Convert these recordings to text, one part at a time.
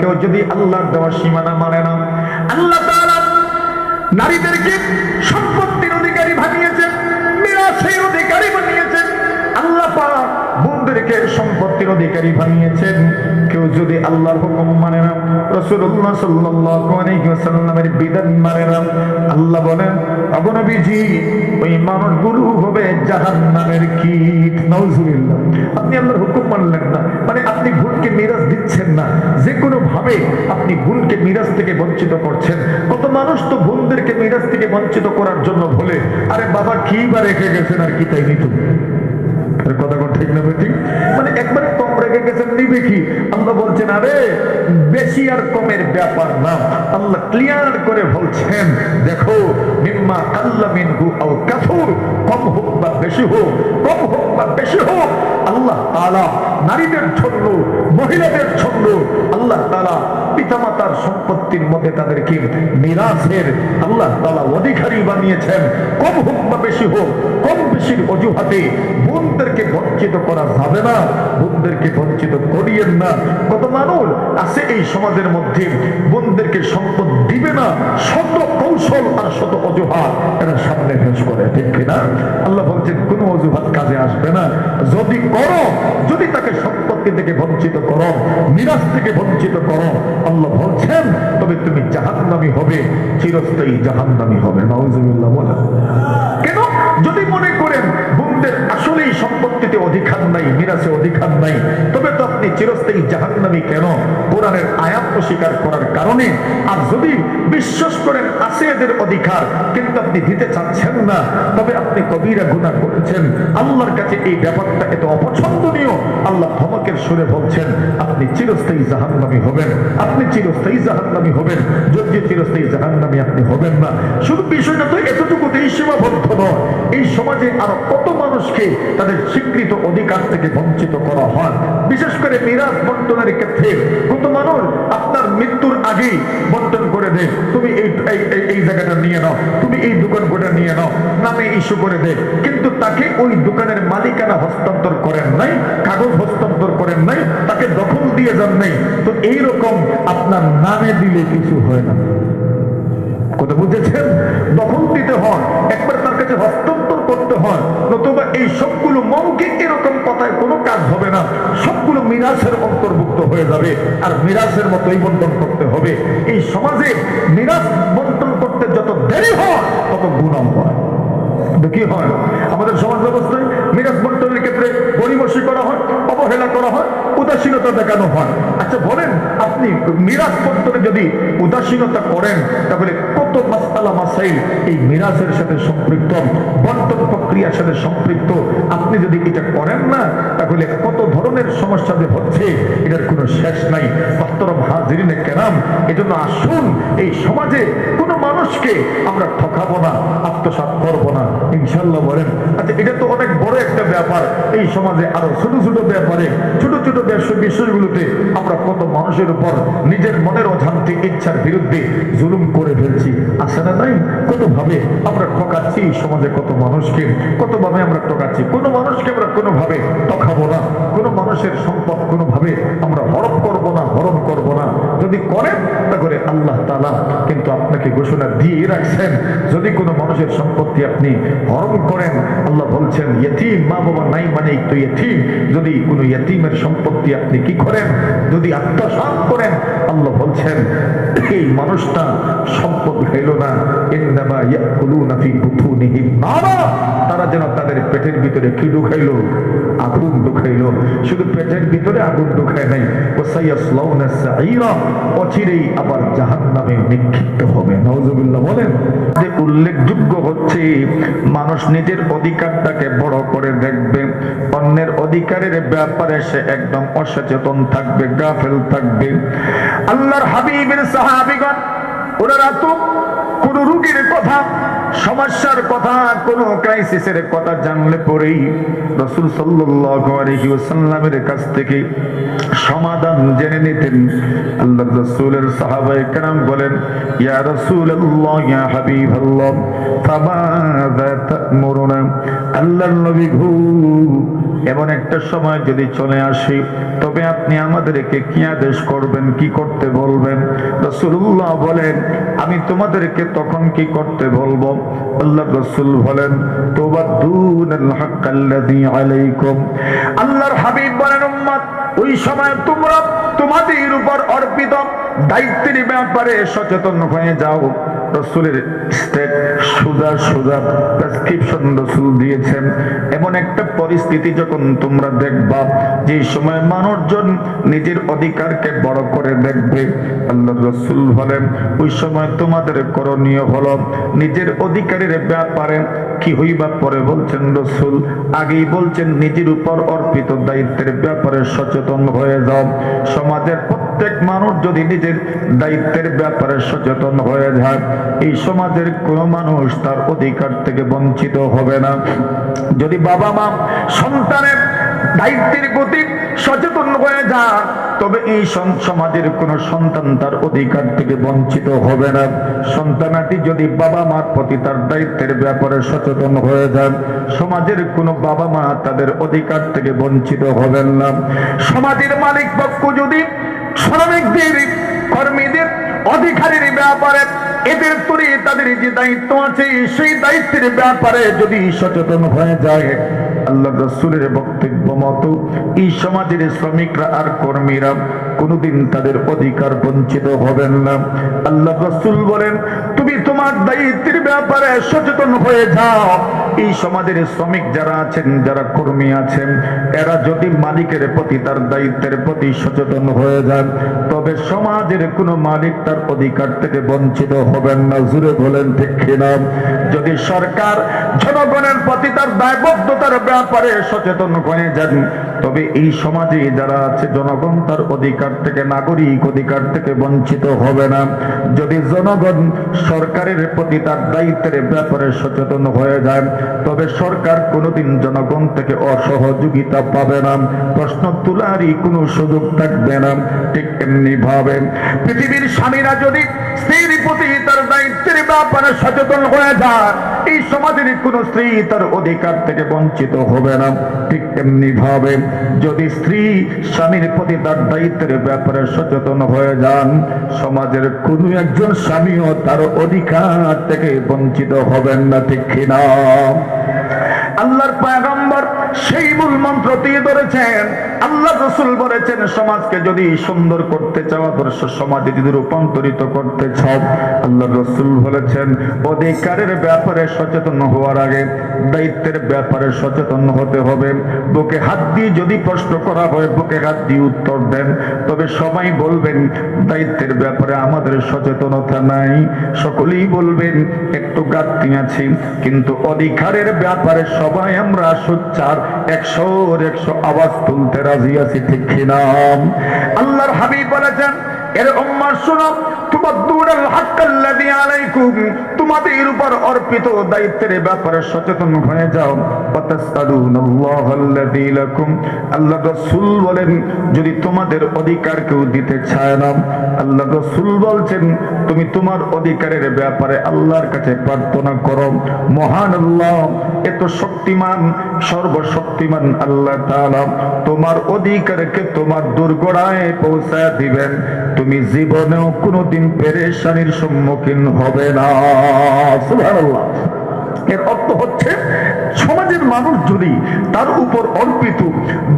কেউ যদি আল্লাহর দেওয়া সীমানা মানে না, আল্লাহ তাআলা নারীদেরকে সম্পত্তির অধিকারী বানিয়েছেন, মিরাসের অধিকারী বানিয়েছেন। আল্লাহ পাক বোনদেরকে সম্পত্তির অধিকারী বানিয়েছেন। কেউ যদি আল্লাহর হুকুম মানে না, রাসূলুল্লাহ সাল্লাল্লাহু আলাইহি ওয়াসাল্লামের বিধান মানে না, আল্লাহ বলেন ওগো নবীজি ওই মানুষগুলো হবে জাহান্নামের কীট। নাউজুবিল্লাহ। আপনি আল্লাহর হুকুম মানলেন না, মানে আপনি বোনকে মিরাস দিচ্ছেন না, যে কোনো ভাবে আপনি বোনকে মিরাস থেকে বঞ্চিত করছেন। কত মানুষ তো বোনদেরকে মিরাস থেকে বঞ্চিত করার জন্য বলে, আরে বাবা কি বা রেখে গেছেন আর কি তাই নিত। কথা ঠিক না ঠিক? মানে একবারে কম রেখে গেছেন, নিবে কি? আল্লাহ বলছেন আরে বেশি আর কমের ব্যাপার না। আল্লাহ ক্লিয়ার করে বলছেন দেখো মিম্মা আল্লাহ মিনহু আও কাসুর, কম হোক বা বেশি হোক, কম হোক বা বেশি হোক, আল্লাহ তাআলা নারীদের জন্য, মহিলাদের জন্য আল্লাহ তাআলা পিতামাতার সম্পত্তির মধ্যে তাদেরকে মিরাসের আল্লাহ তাআলা অধিকারী বানিয়েছেন। কম হোক বা বেশি হোক, কম বেশির অজুহাতে বোনদেরকে বঞ্চিত করা যাবে না, বোনদেরকে বঞ্চিত করিয়েন না। কত মানুষ আছে এই সমাজের মধ্যে বোনদেরকে সম্পদ দিবে না, শত কৌশল আর শত অজুহাত এরা সামনে পেশ করে, ঠিক কিনা? আল্লাহ বলছেন কোন অজুহাত কাজে আসবে না। যদি করো, যদি তাকে সম্পত্তি থেকে বঞ্চিত করো, মিরাস থেকে বঞ্চিত করো, আল্লাহ বলছেন তবে তুমি জাহান্নামী হবে, চিরস্থায়ী জাহান্নামী হবে। নাউজুবিল্লাহ। বলে কেন? যদি মনে করেন বোনদের আসলেই সম্পত্তিতে অধিকার নাই, মিরাসে অধিকার নাই, তবে তো আপনি চিরস্থায়ী জাহান্নামী কেন? কোরআনের আয়াত অস্বীকার করার কারণে। আর যদি বিশ্বাস করেন আছে এদের অধিকার কিন্তু আপনি দিতে চাচ্ছেন না, তবে আপনি কবিরা গুনাহ করেছেন। আল্লাহর কাছে এই ব্যাপারটা এত অপছন্দনীয়, আল্লাহ ধমকের সুরে বলছেন আপনি চিরস্থায়ী জাহান্নামী হবেন, আপনি চিরস্থায়ী জাহান্নামী হবেন। যদি চিরস্থায়ী জাহান্নামী আপনি হবেন না, শুধু বিষয়টা তো এতটুকুতেই সীমাবদ্ধ নয়। এই সমাজে আরো কত মানুষকে তাদের স্বীকৃত অধিকার থেকে বঞ্চিত করা হয়। বিশেষ করে মিরাস বন্টনের ক্ষেত্রে কত মানুষ আপনার মৃত্যুর আগেই বন্টন করে দেয়, তুমি এই জায়গাটা নিয়ে নাও, তুমি এই দোকান গোটা নিয়ে নাও, নামে ইস্যু করে দেয়, কিন্তু তাকে ওই দোকানের মালিকানা হস্তান্তর করেন নাই, কাগজ হস্তান্তর করেন নাই, তাকে দখল দিয়ে যান নাই। তো এইরকম আপনার নামে দিলে কিছু হয় না। কথা বুঝেছেন? দখল দিতে হয়, একবার তার কাছে হস্তান্তর করতে হয়, নতুবা এই সবগুলো মৌখিক এরকম কথায় কোনো কাজ হবে না, সবগুলো মিরাসের অন্তর্ভুক্ত হয়ে যাবে, আর মিরাসের মতোই বন্টন করতে হবে। এই সমাজে মিরাস বন্টন করতে যত দেরি হয় তত গুনাহ হয়। কি হয় আমাদের সমাজ ব্যবস্থায়? মিরাস বন্টনের ক্ষেত্রে গরিমসি করা হয়, অবহেলা করা হয়, উদাসীনতা দেখানো হয়। আচ্ছা বলেন, আপনি মিরাস বন্টনে যদি উদাসীনতা করেন তাহলে কত মাসআলা মাসাইল এই মিরাসের সাথে সম্পৃক্ত, বন্টন প্রক্রিয়ার সাথে সম্পৃক্ত, আপনি যদি এটা করেন না তাহলে কত ধরনের সমস্যা যে হচ্ছে এটার কোনো শেষ নাই। মোহতারাম হাজিরিনে কেরাম, এজন্য আসুন এই সমাজে কোনো মানুষকে আমরা ঠকাবো না, আত্মসাৎ করবো না, ইনশাল্লাহ। বলেন আচ্ছা এটা তো অনেক বড় একটা ব্যাপার। এই সমাজে আরো ছোট ছোট ব্যাপারে, ছোট ছোট বিষয়গুলোতে আমরা কত মানুষের উপর নিজের মনের অজান্তে ইচ্ছার বিরুদ্ধে জুলুম করে ফেলছি, আছে না নাই? কত ভাবে আমরা ঠকাচ্ছি এই সমাজে, কত মানুষকে কত ভাবে আমরা ঠকাচ্ছি। কোনো মানুষকে আমরা কোনোভাবে ঠকাবো না, কোনো মানুষের সম্পদ কোনোভাবে আমরা হরপ করবো না, হরণ করবো না। যদি করেন তাহলে আল্লাহ তাআলা কিন্তু আপনাকে ঘোষণা দিয়ে রাখছেন, যদি কোনো মানুষের সম্পত্তি আপনি হরণ করেন, আল্লাহ বলছেন ইয়েতিম, মা বাবা নাই মানে তো ইয়েতিম, যদি কোনো ইয়েতিমের সম্পত্তি আপনি কি করেন, যদি আত্মসাৎ করেন, আল্লাহ বলছেন এই মানুষটা সম্পদ খাইল না, ইন্নামা ইয়াকুলুনা ফি বুতুনিহিম নারা, তারা যেন তাদের পেটের ভিতরে কি ঢুকাইলো? আগুন ঢুকাইলো। শুধু পেটের ভিতরে আগুন ঢুকায় নাই, ওয়াসায়াসলাউনা সাঈরা, অচিরেই আবার জাহান্নামে নিক্ষিপ্ত হবে। নাউজুবিল্লাহ। বলেন যে উল্লেখযোগ্য হচ্ছে মানুষ নিজের অধিকারটাকে বড় করে দেখবে, অন্যের অধিকারের ব্যাপারে সে একদম অসচেতন থাকবে, গাফেল থাকবে। আল্লাহর হাবিবের সাহাবীগণ ওনারা তো কোন রোগীর কথা, সমস্যার কথা, কোন ক্রাইসিসের কথা জানলে পরেই রাসূল সাল্লাল্লাহু আলাইহি ওয়াসাল্লামের কাছ থেকে সমাধান জেনে নিতেন। আল্লাহর রাসূলের সাহাবায়ে কেরাম বলেন ইয়া রাসূলুল্লাহ, ইয়া হাবিবাল্লাহ, ফামাযা তা'মুরুনা, আল্লাহর নবী গো এমন একটা সময় যদি চলে আসি, তবে আপনি আমাদেরকে কি আদেশ করবেন, কি করতে বলবেন? রাসূলুল্লাহ বলেন, আমি তোমাদেরকে তখন কি করতে বলবো? আল্লাহর রাসূল বলেন, তুবাদুনাল হাক্কাল্লাযী আলাইকুম। আল্লাহর হাবিব বলেন, উম্মত, ওই সময় তোমরা তোমাদের উপর অর্পিত দায়িত্বের ব্যাপারে সচেতন হয়ে যাও। রাসূলের স্টেট সোজা সোজা প্রেসক্রিপশন রাসূল দিয়েছেন। এমন একটা পরিস্থিতি যখন তোমরা দেখবা, যে সময় মানুষজন নিজের অধিকারকে বড় করে দেখবে, আল্লাহর রাসূল বলেন, ওই সময় তোমাদের করণীয় হলো নিজের অধিকারের ব্যাপারে কি হইবা পরে বলছেন রাসূল, আগেই বলছেন নিজের উপর অর্পিত দায়িত্বের ব্যাপারে সচেতন হয়ে যাও। সমাজের প্রত্যেক মানুষ যদি নিজের দায়িত্বের ব্যাপারে সচেতন হয়ে যায়, এই সমাজের কোন মানুষ তার অধিকার থেকে বঞ্চিত হবে না। যদি বাবা মা সন্তানের দায়িত্বের প্রতি সচেতন হয়ে যায়, তবে এই সমাজের কোন সন্তান তার অধিকার থেকে বঞ্চিত হবে না। সন্তানাটি যদি বাবা মার প্রতি তার দায়িত্বের ব্যাপারে সচেতন হয়ে যায়, সমাজের কোন বাবা মা তাদের অধিকার থেকে বঞ্চিত হবেন না। সমাজের মালিক পক্ষ যদি শ্রমিকদের, কর্মীদের অধিকারের ব্যাপারে, এদের তৈরি তাদের যে দায়িত্ব আছে সেই দায়িত্বের ব্যাপারে যদি সচেতন হয়ে যায়, আল্লাহ রাসূলের বক্তব্য মতো এই সমাজের শ্রমিকরা আর কর্মীরা কোনদিন তাদের অধিকার বঞ্চিত হবেন না। আল্লাহ রাসূল বলেন, তুমি তোমার দায়িত্বের ব্যাপারে সচেতন হয়ে যাও। এই সমাজের শ্রমিক যারা আছেন, যারা কর্মী আছেন, এরা যদি মালিকের প্রতি তার দায়িত্বের প্রতি সচেতন হয়ে যান, তবে সমাজের কোনো মালিক তার অধিকার থেকে বঞ্চিত হবেন না। জুড়ে বলেন ঠিক কিনা? যদি সরকার জনগণের প্রতি তার দায়বদ্ধতার ব্যাপারে সচেতন হয়ে যান, তবে এই সমাজে যারা আছে জনগণ তার অধিকার থেকে, নাগরিক অধিকার থেকে বঞ্চিত হবে না। যদি জনগণ সরকারের প্রতি তার দায়িত্বের ব্যাপারে সচেতন হয়ে যায়, তবে সরকার কোনোদিন জনগণ থেকে অসহযোগিতা পাবে না, প্রশ্ন তোলারই কোনো সুযোগ থাকবে না। ঠিক এমনি ভাবে পৃথিবীর স্বামীরা যদি স্ত্রীর প্রতি তার দায়িত্বের ব্যাপারে সচেতন হয়ে যায়, এই সমাজের কোন স্ত্রী তার অধিকার থেকে বঞ্চিত হবে না। ঠিক এমনি ভাবে যদি স্ত্রী স্বামীর প্রতি তার দায়িত্বের ব্যাপারে সচেতন হয়ে যান, সমাজের কোন একজন স্বামীও তার অধিকার থেকে বঞ্চিত হবেন না। ঠিক কিনা? আল্লাহর পয়গম্বর সেই মূল মন্ত্র দিয়ে ধরেছেন। আল্লাহ রাসূল বলেছেন, সমাজকে যদি সুন্দর করতে চাও, আদর্শ সমাজে যদি রূপান্তরিত করতে চাও, আল্লাহ রাসূল বলেছেন অধিকারের ব্যাপারে সচেতন হওয়ার আগে দায়িত্বের ব্যাপারে সচেতন হতে হবে। বুকে হাত দিয়ে যদি প্রশ্ন করা হয়, বুকে হাত দিয়ে উত্তর দেন, তবে সবাই বলবেন দায়িত্বের ব্যাপারে আমাদের সচেতনতা নাই। সকলেই বলবেন একটু ঘাটতি আছে, কিন্তু অধিকারের ব্যাপারে সবাই আমরা সোচ্চার 100 আওয়াজ তুলতে রাজি আছি। ঠিক কিনা? আল্লাহর হাবিব বলেছেন, এর উম্মাহ শুনো, তুবাদুনাল হাক্কাল্লাযী আলাইকুম, তোমাদের উপর অর্পিত দায়িত্বের ব্যাপারে সচেতন হয়ে যাও। ওয়াতাসআলুনাল্লাহাল্লাযী লাকুম, আল্লাহ রাসূল বলেন, যদি তোমাদের অধিকার কেউ দিতে চায় না, আল্লাহ রাসূল বলছেন তুমি তোমার অধিকারের ব্যাপারে আল্লাহর কাছে প্রার্থনা করো। মহান আল্লাহ, এত শক্তিমান, সর্বশক্তিমান আল্লাহ তাআলা তোমার অধিকারকে তোমার দোরগোড়ায় পৌঁছায় দিবেন। তুমি জীবনেও কোনোদিন পেরেশানির সম্মুখীন হবে না। সুবহানাল্লাহ। এর অর্থ হচ্ছে, সমাজের মানুষ যদি তার উপর অর্পিত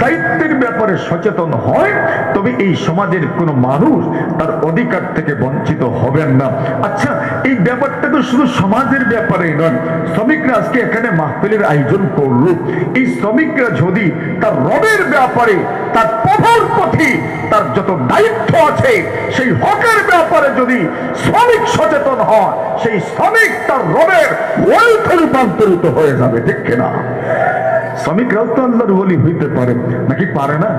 দায়িত্বের ব্যাপারে সচেতন হয়, তবে এই সমাজের কোনো মানুষ তার অধিকার থেকে বঞ্চিত হবেন না। আচ্ছা, এই ব্যাপারটা তো শুধু সমাজের ব্যাপারেই নয়। শ্রমিকরা আজকে এখানে মাহফিলের আয়োজন করল, এই শ্রমিকরা যদি তার রবের ব্যাপারে, তার প্রভুর প্রতি তার যত দায়িত্ব আছে, সেই হকের ব্যাপারে যদি শ্রমিক সচেতন হয়, সেই শ্রমিক তার রবের ওয়ারিথে রূপান্তরিত হয়ে যাবে। ঠিক কিনা? শ্রমিকরাও তো আল্লাহর ওলি হইতে পারে, নাকি পারে না?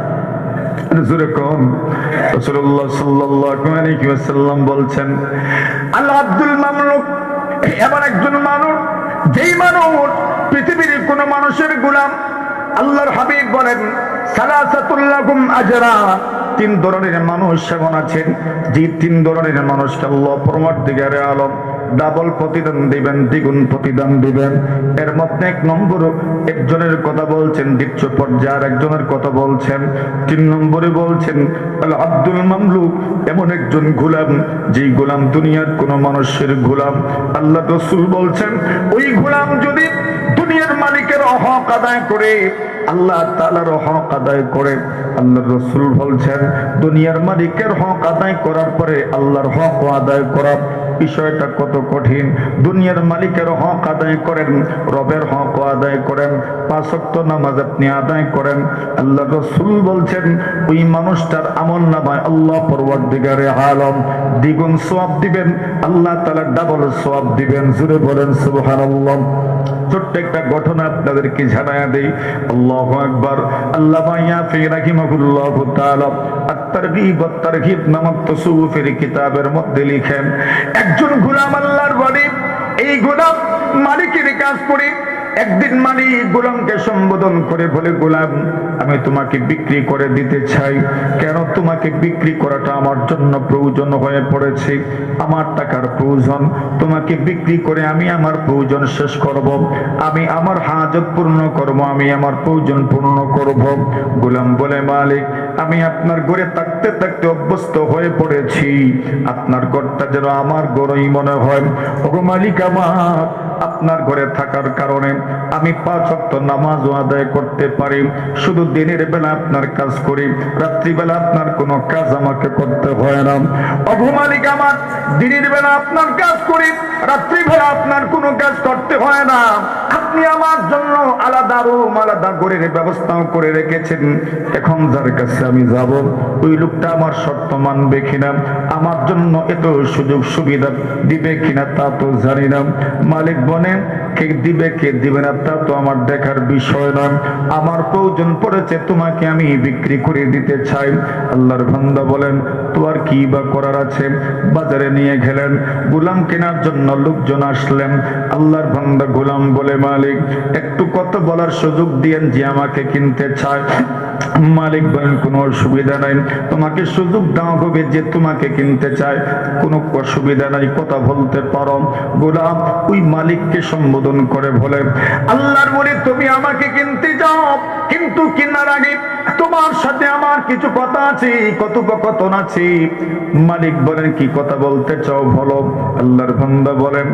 জোরে কোন? রাসূলুল্লাহ সাল্লাল্লাহু আলাইহি ওয়াসাল্লাম বলছেন, আল আব্দুল মামলুক এমন একজন মানুষ, যেই মানুষ পৃথিবীর কোন মানুষের গোলাম। আল্লাহর হাবিব বলেন, সালাসাতুল লাকুম আজরা, 3 ধরনের মানুষ এমন আছেন, যে 3 ধরনের মানুষকে আল্লাহ পরমার্থিকারে আলম ডাবল প্রতিদান দিবেন, দ্বিগুণ প্রতিদান দিবেন। এর মধ্যে 1 নম্বর একজনের কথা বলছেন, দ্বিতীয় পর্যায়ে আর একজনের কথা বলছেন, 3 নম্বরে বলছেন আল আব্দুল মামলুক, এমন একজন গোলাম যেই গোলাম দুনিয়ার কোন মানুষের গোলাম। আল্লাহ রাসূল বলছেন ওই গোলাম যদি দুনিয়ার মালিকের হক আদায় করে, আল্লাহ তাআলার হক আদায় করে, আল্লাহর রাসূল বলছেন দুনিয়ার মালিকের হক আদায় করার পরে আল্লাহর হক আদায় করা বিষয়টা কত কঠিন। দুনিয়ার মালিকের হক আদায় করেন, রবের হক আদায় করেন, 5 ওয়াক্ত নামাজ আপনি আদায় করেন, আল্লাহর রাসূল বলছেন ওই মানুষটার আমলনামায় আল্লাহ পরওয়ারদিগারে আলম দ্বিগুণ সওয়াব দিবেন, আল্লাহ তাআলা ডাবল সওয়াব দিবেন। জোরে বলেন সুবহানাল্লাহ। ছোট্ট একটা ঘটনা আপনাদেরকে জানায়া দেই। আল্লাহু আকবার। আল্লামা ইয়াফি রাহিমাহুল্লাহু তাআলা আত-তারগীব ওয়াত-তারহিব নামক তাসাউফের কিতাবের মধ্যে লিখেন, একজন গোলাম আল্লাহর বাড়ি, এই গোলাম মালিকের কাজ করে। একদিন মালিক গোলামকে সম্বোধন করে বলে, গোলাম আমি তোমাকে বিক্রি করে দিতে চাই। কেন? তোমাকে বিক্রি করাটা আমার জন্য প্রয়োজন হয়ে পড়েছে, আমার টাকার প্রয়োজন। তোমাকে বিক্রি করে আমি আমার প্রয়োজন শেষ করব, আমি আমার হাজত পূর্ণ করব, আমি আমার প্রয়োজন পূর্ণ করব। গোলাম বলে, মালিক আমি আপনার ঘরে থাকতে থাকতে অভ্যস্ত হয়ে পড়েছি, আপনার ঘরটা যেন আমার ঘরই মনে হয়। ওগো মালিক আমার, আপনার ঘরে থাকার কারণে আমি 5 ওয়াক্ত নামাজ আদায় করতে পারি, শুধু দিনের বেলা আপনার কাজ করি, রাত্রি বেলা আপনার কোনো কাজ আমাকে করতে হয় না। ওগো মালিক আমার, দিনের বেলা আপনার কাজ করি, রাত্রি বেলা আপনার কোনো কাজ করতে হয় না। আপনি আমার জন্য আলাদা রুম, আলাদা ঘরের ব্যবস্থাও করে রেখেছেন। এখন যার কাছে আমি যাব, ওই লোকটা আমার শর্ত মানবে কিনা, আমার জন্য এত সুযোগ সুবিধা দিবে কিনা তা তো জানি না। মালিক বলেন, কে দিবে কে দিবে না তা তো আমার দেখার বিষয় নয়, আমার প্রয়োজন পড়েছে, তোমাকে আমি বিক্রি করে দিতে চাই। আল্লাহর বান্দা বলেন, তোমার কি বা করার আছে? বাজারে নিয়ে গেলেন, গোলাম কেনার জন্য লোকজন আসলেন। আল্লাহর বান্দা গোলাম বলে, মালিক একটু কথা বলার সুযোগ দিয়েন, যে আমাকে কিনতে চায়। মালিক বলেন, কোনো অসুবিধা নাই, তোমাকে সুযোগ দেওয়া হবে, যে তোমাকে কিনতে চায়, কোনো অসুবিধা নাই, কথা বলতে পারো। গোলাম ওই মালিককে সম্বোধন করে বলে, আল্লাহর বলে তুমি আমাকে কিনতে যাও, কিন্তু কেনার আগে তোমার সাথে আমার কিছু কথা আছে, কথোপকথন আছে। মালিক বলেন, কি কথা বলতে চাও বলো। আল্লাহর বান্দা বলেন,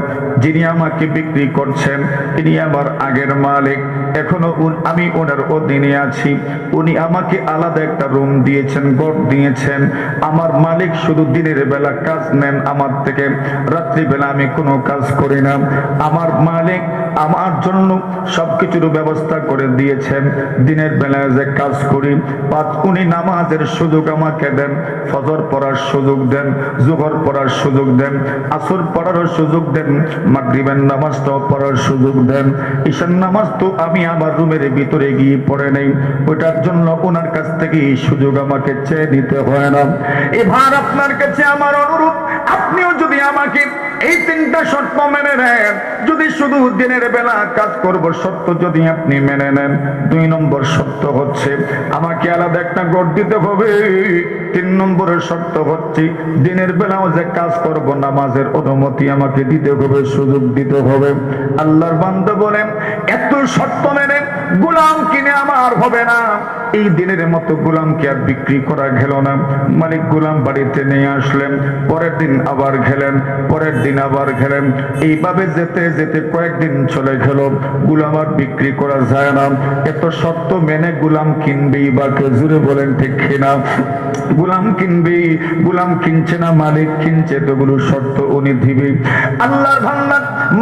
যিনি আমাকে বিক্রি করছেন তিনি আমার আগের মালিক, এখনো আমি ওনার অধীনে আছি। উনি আমাকে আলাদা একটা রুম দিয়েছেন, ঘর দিয়েছেন। আমার মালিক শুধু দিনের বেলা কাজ নেন আমার থেকে, রাত্রি বেলা আমি কোনো কাজ করি না। আমার মালিক আমার জন্য সবকিছুর ব্যবস্থা করে দিয়েছেন। দিনের বেলায় যে কাজ করি, 5 উনি নামাজের সুযোগ আমাকে দেন, ফজর পড়ার সুযোগ দেন, জোহর পড়ার সুযোগ দেন, আসর পড়ার সুযোগ দেন, মাগরিবের নামাজটাও পড়ার সুযোগ দেন। ঈশার নামাজ তো আমি আমার রুমের ভিতরে গিয়ে পড়ে নেই, ওটার জন্য ওনার কাছ থেকে এই সুযোগ আমাকে চেয়ে নিতে হয় না। এবার আপনার কাছে আমার অনুরোধ, আপনিও যদি আমাকে এই 3টা শর্ত মেনে নেন, যদি শুধু দিনের বেলা কাজ করব শর্ত যদি আপনি মেনে নেন, 2 নম্বর শর্ত হচ্ছে আমাকে আলাদা একটা ঘর দিতে হবে। 3 নম্বরের শর্ত হচ্ছে দিনের বেলাও যে কাজ করব নামাজের অনুমতি আমাকে দিতে হবে, সুযোগ দিতে হবে। আল্লাহর বান্দা বলেন, এত শর্ত মেনে গোলাম কিনে আমার হবে না। এই দিনের মতো গোলামকে আর বিক্রি করা গেল না। মালিক গোলাম বাড়িতে নিয়ে আসলেন, পরের দিন আবার গেলেন, পরের দিন আবার গেলেন। এইভাবে যেতে যেতে কয়েকদিন চলে গেল, গোলাম আর বিক্রি করা যায় না। এত শর্ত মেনে গোলাম কিনবেই বা কে? জোরে বলেন ঠিক কিনা? গোলাম কিনবে, গোলাম কিনছে না, মালিক কিনছে, তো গুলো শর্ত উনি দিবে। আল্লাহর বান্দা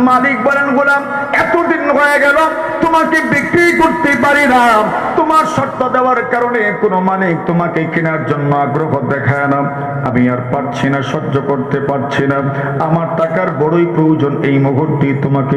মালিক বলেন, গোলাম এতদিন হয়ে গেল তোমাকে বিক্রি করতে পারি না, তোমার শর্ত দেওয়ার কারণে কোনো মালিক তোমাকে কেনার জন্য আগ্রহ দেখায় না, আমি আর পারছি না, সহ্য করতে পারছি না, আমার টাকার বড়ই প্রয়োজন, এই মুহূর্তে তোমাকে